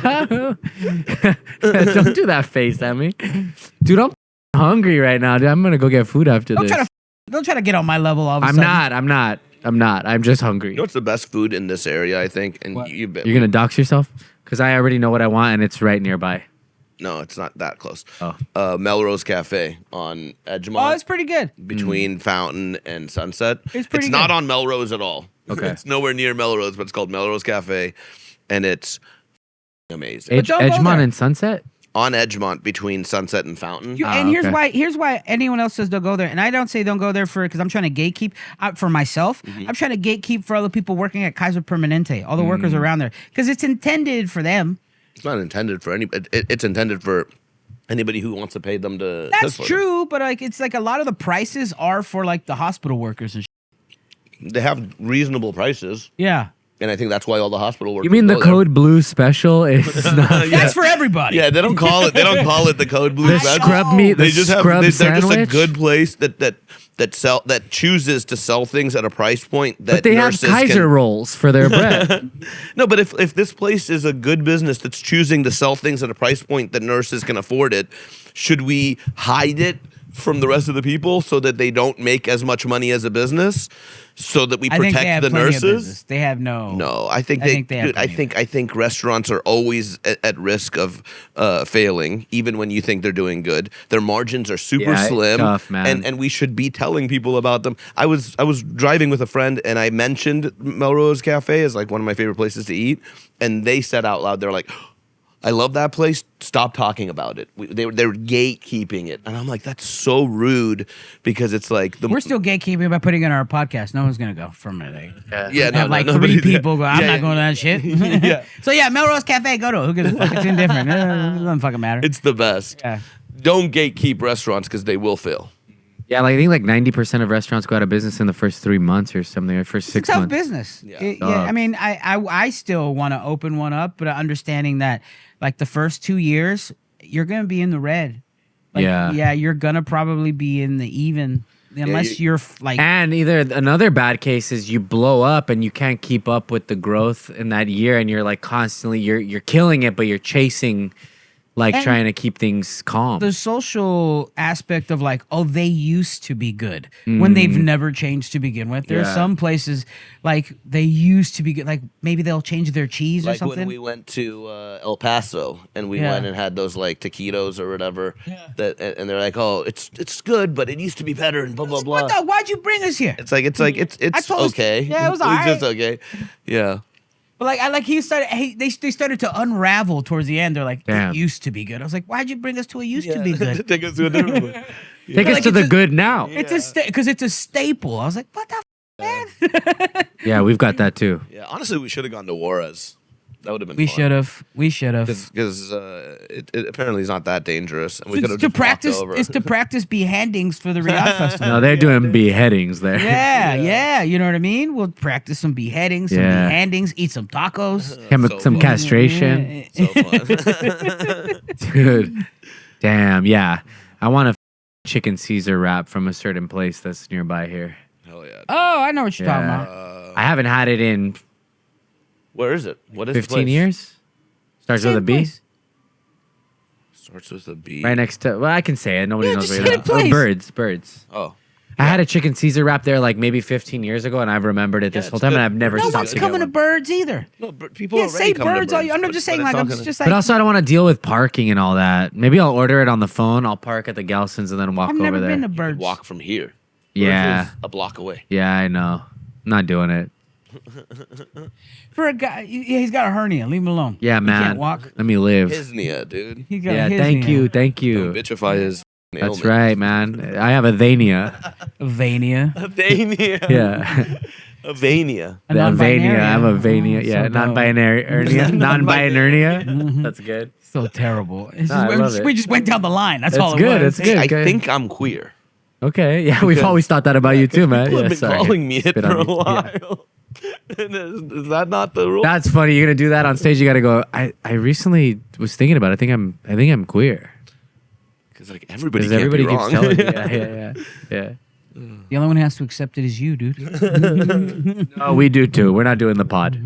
Don't do that face at me, dude. I'm hungry right now, dude. I'm gonna go get food after Don't this. try to get on my level all of a I'm sudden. not. I'm just hungry. You know what's the best food in this area? I think, and you've been. You're gonna dox yourself? Because I already know what I want and it's right nearby. No, it's not that close. Oh. Melrose Cafe on Edgemont. Oh, it's pretty good. Between Fountain and Sunset. It's pretty not good. on Melrose at all. Okay. It's nowhere near Melrose, but it's called Melrose Cafe, and it's amazing. don't go Edgemont there. and Sunset? On Edgemont between Sunset and Fountain. And here's okay. why anyone else says don't go there, and I don't say don't go there because I'm trying to gatekeep for myself. I'm trying to gatekeep for other people working at Kaiser Permanente, all the workers around there, because it's intended for them. It's not intended for any. It's intended for anybody who wants to pay them to. That's cook for them. true, but like it's like a lot of the prices are for like the hospital workers and They have reasonable prices, yeah. and I think that's why all the hospital workers. You mean the go there. code blue special is not That's for everybody. Yeah, they don't call it. They don't call it the code blue. the special. scrub meat, the They just have. scrub They're just a sandwich? good place that chooses to sell things at a price point that But they have nurses Kaiser can, rolls for their bread. No, but if this place is a good business that's choosing to sell things at a price point that nurses can afford it, should we hide it from the rest of the people so that they don't make as much money as a business, so that we I think they protect have the plenty of nurses? business. They have no. No, I think I they. think they have dude, I plenty of think restaurants are always at risk of failing, even when you think they're doing good. Their margins are super Yeah, it's slim, tough, man. and we should be telling people about them. I was driving with a friend, and I mentioned Melrose Cafe as like one of my favorite places to eat, and they said out loud, they're like, I love that place. Stop talking about it. They're gatekeeping it, and I'm like, that's so rude, because it's like We're still gatekeeping by putting in our podcast. No one's gonna go from it. yeah, Have like nobody- 3 people go. I'm Yeah, not yeah. going to that shit. Yeah. So yeah, Melrose Cafe. Go to. Who gives a fuck? It's indifferent. It doesn't fucking matter. It's the best. Yeah. Don't gatekeep restaurants because they will fail. Yeah, like I think like 90% of restaurants go out of business in the first 3 months or something, or first It's 6 a tough months. business. Yeah. I mean, I still want to open one up, but understanding that like the first 2 years, you're gonna be in the red. Like, Yeah. yeah, you're gonna probably be in the even, unless you're like. And either another bad case is you blow up and you can't keep up with the growth in that year, and you're like constantly you're killing it, but you're chasing, like And trying to keep things calm. The social aspect of like, oh, they used to be good when they've never changed to begin with. There are Yeah. some places like they used to be good. Like maybe they'll change their cheese or Like something. when we went to El Paso and we Yeah. went and had those like taquitos or whatever, that and they're like, oh, it's good, but it used to be better and blah blah blah. What the? Why'd you bring us here? It's told us- okay. yeah, it was It's just alright. okay. Yeah. But like they started to unravel towards the end. They're like, Damn. it used to be good. I was like, why'd you bring us to a used to be good? Take us to a different one. Take us Like, to it's the a- good now. It's because it's a staple. I was like, what the man? Yeah, we've got that too. Yeah, honestly, we should have gone to Juarez. That would have been We fun. should have. We should have. Because it apparently is not that dangerous. And we could have It's to just practice. walked over. It's to practice beheadings for the Riyadh Festival. No, they're doing beheadings there. Yeah, you know what I mean? We'll practice some beheadings, some Yeah. behandings, eat some tacos. So Some fun. castration. So fun. Dude. Damn, yeah. I want a chicken Caesar wrap from a certain place that's nearby here. Hell yeah. Oh, I know what you're talking Yeah. about. I haven't had it in Where is it? What is the 15 place? years. Starts with a Same B. place. Starts with a B. Right next to, well, I can say it. Nobody Yeah, knows just where say it is. the place. Birds. Oh. I had a chicken Caesar wrap there like maybe 15 years ago, and I've remembered it this it's whole time, good. and I've never No stopped one's to get coming to one. Birds either. No, people Yeah, already say come to Birds. I'm but- just saying, but like, it's I'm not gonna- just like. But also, I don't want to deal with parking and all that. Maybe I'll order it on the phone. I'll park at the Gelson's and then walk I've over never there. been to You could Birds. walk from here. Yeah. Birds is a block away. Yeah, I know. I'm not doing it. For a guy, he's got a hernia. Leave him alone. Yeah, He man. can't walk. Let me live. Hisnia, dude. He got Yeah, a thank hernia. you. Thank Don't you. bitchify his That's ailment. right, man. I have a Vania. Vania. Vania. Yeah. A Vania. A The non-binary. Vania. I'm a Oh, Vania. Yeah, so dope. non-binary hernia. Non-binary. That's good. So terrible. It's Nah, I just, love it. we just went down the line. That's all It's it good, was. it's good. I Okay. think I'm queer. Okay. Yeah, we've Because- always thought that about you too, man. People Yeah, have been sorry. calling me it Spit for on a me. Yeah. while. Is that not the rule? That's funny. You're gonna do that on stage. You gotta go. I recently was thinking about it. I think I'm queer. Because like everybody, Because can't everybody be keeps wrong. telling me. Yeah. The only one who has to accept it is you, dude. Oh, we do too. We're not doing the pod.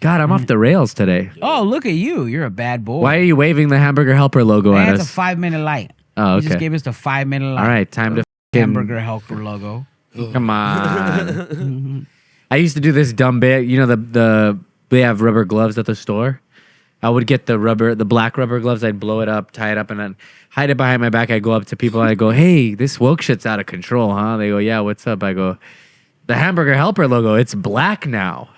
God, I'm off the rails today. Oh, look at you. You're a bad boy. Why are you waving the Hamburger Helper logo Man, at it's a us? 5-minute light. Oh, You just okay. gave us the 5-minute light. All right, time to fucking- Hamburger Helper logo. Come on. I used to do this dumb bit. You know they have rubber gloves at the store. I would get the black rubber gloves. I'd blow it up, tie it up, and then hide it behind my back. I'd go up to people and I'd go, "Hey, this woke shit's out of control, huh?" They go, "Yeah, what's up?" I go, "The Hamburger Helper logo. It's black now."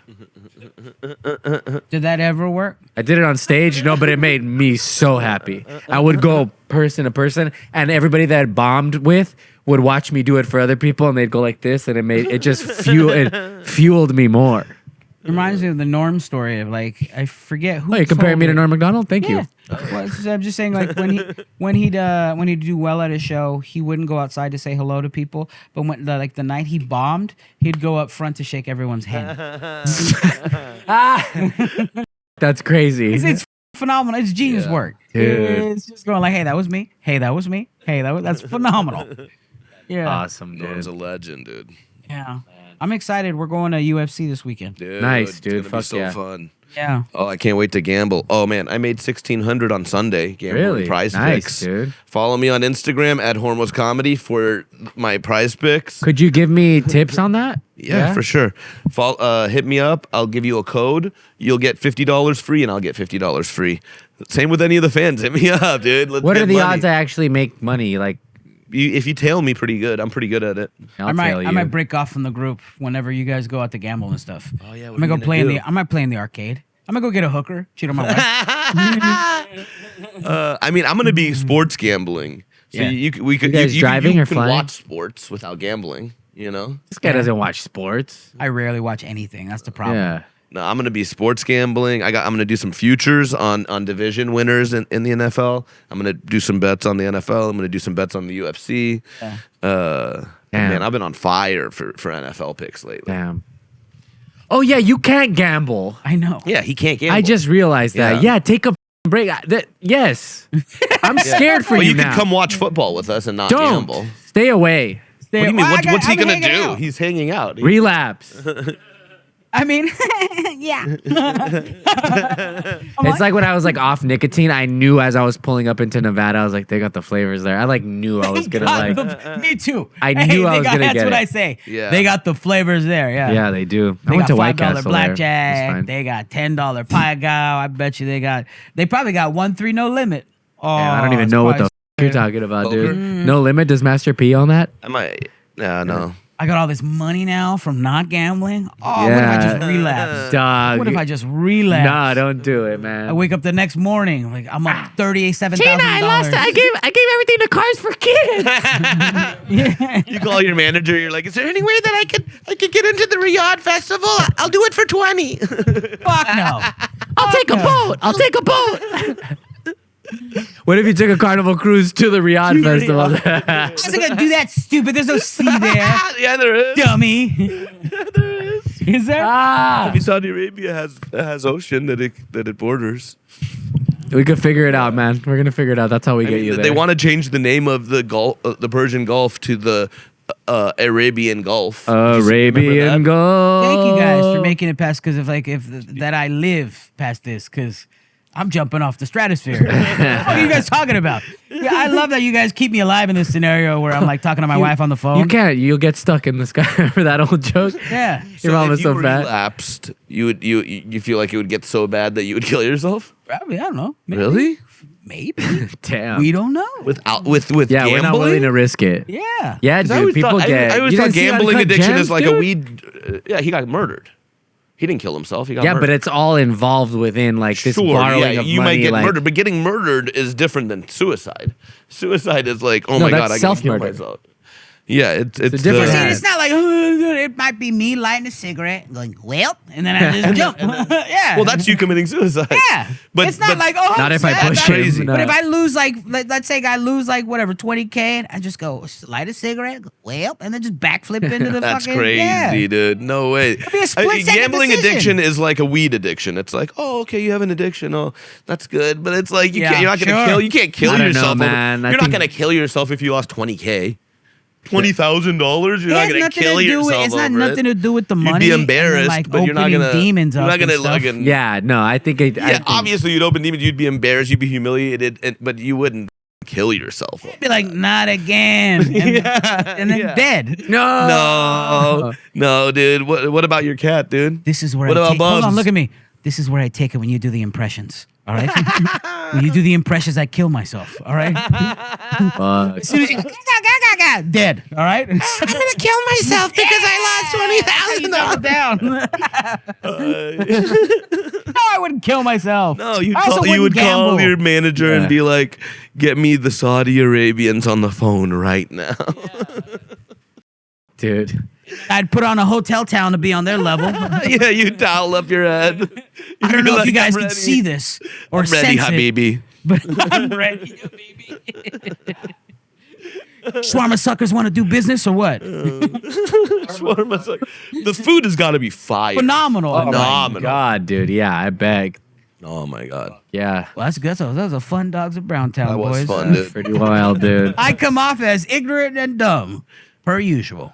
Did that ever work? I did it on stage, no, but it made me so happy. I would go person to person, and everybody that I bombed with would watch me do it for other people, and they'd go like this, and it just fueled me more. It reminds me of the Norm story of like I forget who. Oh, you're comparing told me to it. Norm Macdonald? Thank Yeah. you. Well, I'm just saying, like when he'd do well at a show, he wouldn't go outside to say hello to people. But when the night he bombed, he'd go up front to shake everyone's hand. That's crazy. It's phenomenal. It's genius Yeah. work. Dude. It's just going like, hey, that was me. Hey, that was me. Hey, that's phenomenal. Yeah, Awesome, dude. Norm's a legend, dude. yeah. I'm excited. We're going to UFC this weekend. Dude, Nice, dude. It's gonna be Fuck so yeah. fun. Yeah. Oh, I can't wait to gamble. Oh man, I made $1,600 on Sunday gambling Really? prize Nice, picks. dude. Follow me on Instagram at Hormoz Comedy for my prize picks. Could you give me tips on that? Yeah, for sure. Hit me up. I'll give you a code. You'll get $50 free, and I'll get $50 free. Same with any of the fans. Hit me up, dude. Let's What get are the money. odds I actually make money? Like, If you tail me pretty good, I'm pretty good at it. I'll I might tell you. I might break off from the group whenever you guys go out to gamble and stuff. Oh, yeah, what I'm gonna are go you play gonna in do? the. I might play in the arcade. I'm gonna go get a hooker, cheat on my wife. I mean, I'm gonna be sports gambling. So Yeah. we could. You guys driving you or can flying? watch sports without gambling. You know. This guy doesn't watch sports. I rarely watch anything. That's the problem. Yeah. No, I'm gonna be sports gambling. I'm gonna do some futures on division winners in the NFL. I'm gonna do some bets on the NFL. I'm gonna do some bets on the UFC. Yeah. Damn. Man, I've been on fire for NFL picks lately. Damn. Oh yeah, you can't gamble. I know. Yeah, he can't gamble. I just realized that. Yeah. Yeah, take a break. Yes. I'm scared for But you you now. could come watch football with us and not Don't. gamble. Stay away. What do you mean? Well, What's he I've been gonna hanging do? out. He's hanging out. Relapse. I mean, yeah. It's like when I was like off nicotine, I knew as I was pulling up into Nevada, I was like, they got the flavors there. I like knew I was gonna like. Me too. I knew I they was got- gonna That's get what it. I say. Yeah. They got the flavors there. Yeah. Yeah, they do. They I went got to White $5 Castle there. It's blackjack. fine. They got $10 pie gow. I bet you they probably got 1-3 no limit. Oh, Yeah, I don't even it's know what the probably you're talking about, Poker? dude. No limit. Does Master P on that? I might. No. I got all this money now from not gambling. Oh, what if I Yeah. just relapse? Dog. What if I just relapse? Nah, don't do it, man. I wake up the next morning, like I'm up $37,000. Tina, I lost. I gave everything to Cars for Kids. Yeah. You call your manager. You're like, is there any way that I could get into the Riyadh Festival? I'll do it for 20. Fuck no. I'll take a boat. I'll take a boat. What if you took a Carnival cruise to the Riyadh Festival? I wasn't gonna do that stupid. There's no sea there, Yeah, there is. dummy. There is. Is there? Ah, I mean, Saudi Arabia has ocean that it borders. we could figure it out, man. We're gonna figure it out. That's how we I get mean, you there. they want to change the name of the Gulf, the Persian Gulf, to the Arabian Gulf. Arabian Gulf. Thank you guys for making it past. Because that I live past this. Because I'm jumping off the stratosphere. What the fuck are you guys talking about? You Yeah, I love that you guys keep me alive in this scenario where I'm like talking to my wife on the phone. You can't. You'll get stuck in the sky. Remember that old joke? Yeah. Your mom if was you so were fat. relapsed, you feel like it would get so bad that you would kill yourself? Probably, I don't know. Maybe. Really? Maybe. Damn. We don't know. With yeah, gambling? we're not willing to risk it. Yeah. Yeah, dude. People get. I always you thought didn't see gambling Uncut addiction Gems, is like dude? a weed. Yeah, he got murdered. He didn't kill himself. He got Yeah, murdered. but it's all involved within like this borrowing of you money. might get like, murdered, but getting murdered is different than suicide. Suicide is like, oh No, my that's god, I gotta kill self-murder. myself. Yeah, it's a different See, Yeah. it's not like it might be me lighting a cigarette, going well, and then I just jump. Yeah. well, that's you committing suicide. Yeah, but it's not like I'm Not if I sad. push That's him, crazy. no. But if I lose like, let's say I lose like whatever 20K, and I just go light a cigarette, go, well, and then just backflip into the That's fucking crazy, yeah. dude. No way. be a split-second Gambling decision. addiction is like a weed addiction. It's like, oh, okay, you have an addiction. Oh, that's good. But it's like Yeah, you're not gonna sure. kill. You can't kill I don't know, yourself. man. I You're not think- gonna kill yourself if you lost $20K. $20,000. You're It not has gonna nothing kill to do with. yourself. It's not over nothing it. to do with the You'd money. be and embarrassed, like but you're not opening gonna. demons You're up not gonna and stuff. fucking. Yeah, no, I think it. I Yeah, think, obviously you'd open demons. You'd be embarrassed. You'd be humiliated, but you wouldn't kill yourself. Be like, not again, and then yeah. dead. No, No, dude. What about your cat, dude? This is where What I about take, hold on, Bubs? look at me. This is where I take it when you do the impressions. All right, when you do the impressions, I kill myself. All right, fuck. as soon as you dead. All right, I'm gonna kill myself because I lost $20,000 down. No, I wouldn't kill myself. No, you I also you would wouldn't call gamble. your manager Yeah. and be like, "Get me the Saudi Arabians on the phone right now." Dude. I'd put on a hotel town to be on their level. Yeah, you towel up your head. I don't know if you guys can can see this or Ready, sense it, Habibi. but I'm ready, baby. Shawarma suckers want to do business or what? Shawarma's like- the food has got to be fire. Phenomenal. Phenomenal. God, dude. Yeah, I beg. Oh my god. Yeah. Well, that's good. That was a fun Dogs of Browntown, That was boys. fun, dude. Pretty wild, dude. I come off as ignorant and dumb, per usual.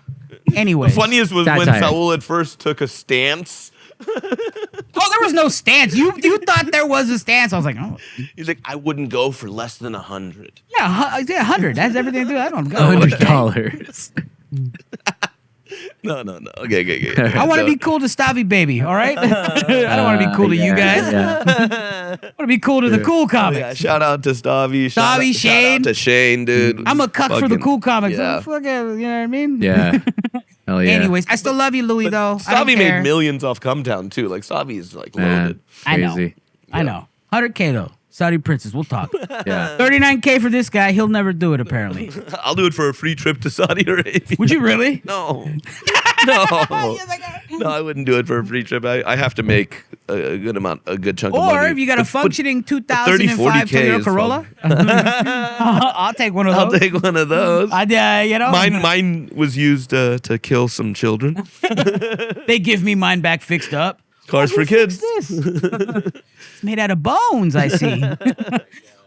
Anyway, Funniest was when Satire. Saul at first took a stance. oh, there was no stance. You thought there was a stance. I was like, oh, He's like, I wouldn't go for less than 100. yeah, 100. That's everything to do. I don't go. $100. No. Okay. I want to be cool to Stavi Baby, all right? I don't want to be cool to you guys. Yeah. I want to be cool to the cool comics. Yeah, shout out to Stavi. Stavi, Shout Shane. out to Shane, dude. I'm a cuck for the Fucking- cool comics. Yeah. Fuck it, you know what I mean? Yeah. Hell yeah. Anyways, I still love you, Louis, though. I don't Stavi care. made millions off Come Town too. Like Stavi's like Man, loaded. I know. crazy. I know. 100K, though. Saudi Princess. We'll talk. Yeah. 39K for this guy. He'll never do it, apparently. I'll do it for a free trip to Saudi Arabia. Would you really? No. No. No, I wouldn't do it for a free trip. I have to make a good chunk of money. Or if you got a But- functioning 30, 2005 40K Toyota is Corolla, I'll take one of I'll those. take one of those. You know, Mine was used to kill some children. they give me mine back fixed up. Cars for kids. This it's made out of bones. I see. Hey,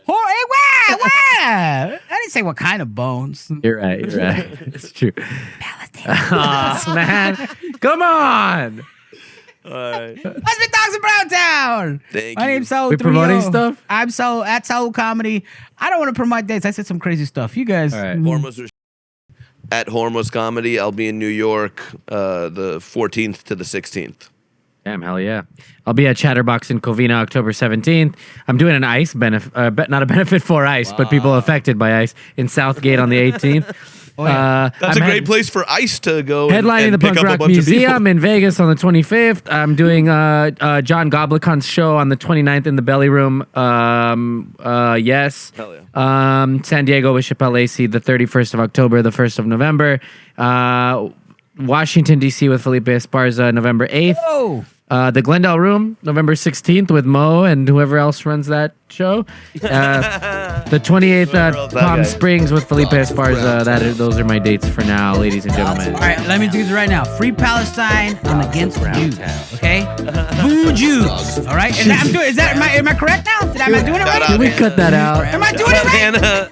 wah! I didn't say what kind of bones. You're right. It's true. Oh, man. Come on. All right. Let's be Dogs in Browntown. Thank My you. name's Saul We promoting Trujillo. stuff? I'm Saul at Saul Comedy. I don't want to promote dates. I said some crazy stuff. You guys. All right. Hormoz Rashidi at Hormoz Comedy. I'll be in New York the 14th to the 16th. Damn, hell yeah. I'll be at Chatterbox in Covina October 17th. I'm doing an ICE benefit, not a benefit for ICE, but people affected by ICE in Southgate on the 18th. That's a great place for ICE to go Headlining and the pick Punk up a Rock bunch of people. Museum in Vegas on the 25th. I'm doing John Goblicon's show on the 29th in the Belly Room. Yes. Hell yeah. San Diego with Chappelle AC the 31st of October, the 1st of November. Washington, D.C. with Felipe Esparza November 8th. Oh. The Glendale Room, November 16th with Mo and whoever else runs that show. The 28th Whoever else at that Palm guy. Springs with Felipe Esparza. Those are my dates for now, ladies and gentlemen. All right, let me do this right now. Free Palestine. I'm against Jews. Okay. Boo Jews. All right. Am I correct now? Am I doing it Shout right? out. Can we cut that out? Am I doing it right? Hannah.